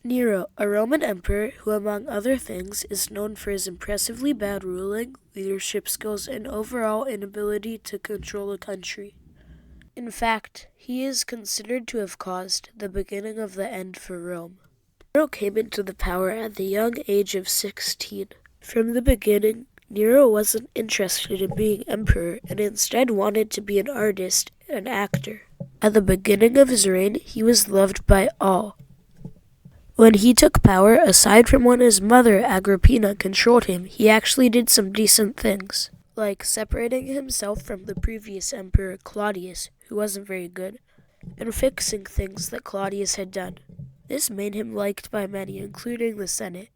Nero, a Roman emperor who, among other things, is known for his impressively bad ruling, leadership skills, and overall inability to control a country. In fact, he is considered to have caused the beginning of the end for Rome. Nero came into the power at the young age of 16. From the beginning, Nero wasn't interested in being emperor and instead wanted to be an artist and actor. At the beginning of his reign, he was loved by all. When he took power, aside from when his mother, Agrippina, controlled him, he actually did some decent things, like separating himself from the previous emperor, Claudius, who wasn't very good, and fixing things that Claudius had done. This made him liked by many, including the Senate.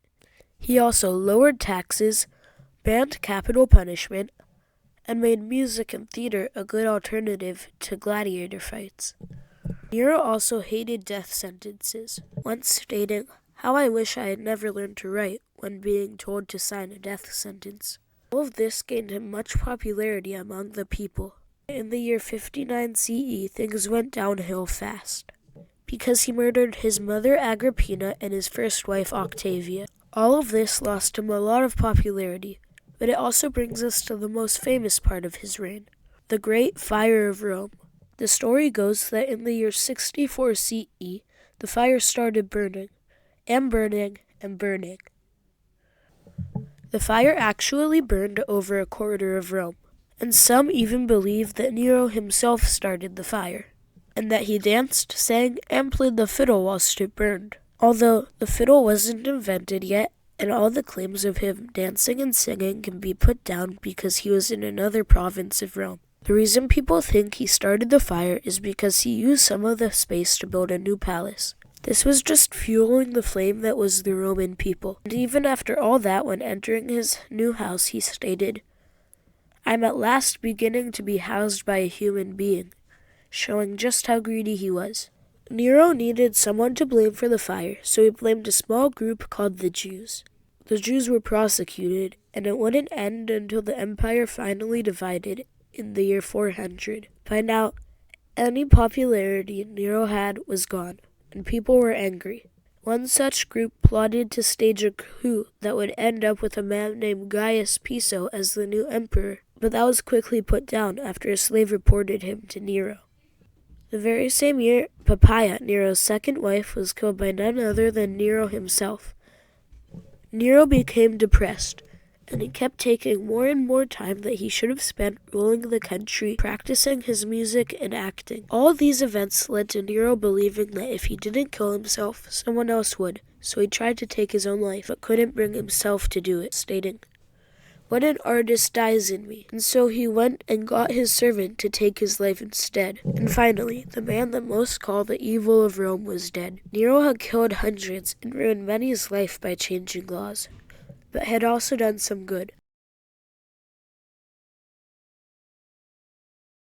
He also lowered taxes, banned capital punishment, and made music and theater a good alternative to gladiator fights. Nero also hated death sentences, once stating, "How I wish I had never learned to write," when being told to sign a death sentence. All of this gained him much popularity among the people. In the year 59 CE, things went downhill fast, because he murdered his mother Agrippina and his first wife Octavia. All of this lost him a lot of popularity, but it also brings us to the most famous part of his reign, the Great Fire of Rome. The story goes that in the year 64 CE, the fire started burning, and burning, and burning. The fire actually burned over a quarter of Rome, and some even believe that Nero himself started the fire, and that he danced, sang, and played the fiddle whilst it burned. Although the fiddle wasn't invented yet, and all the claims of him dancing and singing can be put down because he was in another province of Rome. The reason people think he started the fire is because he used some of the space to build a new palace. This was just fueling the flame that was the Roman people. And even after all that, when entering his new house, he stated, "I'm at last beginning to be housed by a human being," showing just how greedy he was. Nero needed someone to blame for the fire, so he blamed a small group called the Jews. The Jews were prosecuted, and it wouldn't end until the empire finally divided in the year 400. By now, any popularity Nero had was gone, and people were angry. One such group plotted to stage a coup that would end up with a man named Gaius Piso as the new emperor, but that was quickly put down after a slave reported him to Nero. The very same year, Poppaea, Nero's second wife, was killed by none other than Nero himself. Nero became depressed, and he kept taking more and more time that he should have spent ruling the country, practicing his music and acting. All these events led to Nero believing that if he didn't kill himself, someone else would, so he tried to take his own life, but couldn't bring himself to do it, stating, "When an artist dies in me," and so he went and got his servant to take his life instead. And finally, the man that most called the evil of Rome was dead. Nero had killed hundreds and ruined many's life by changing laws, but had also done some good.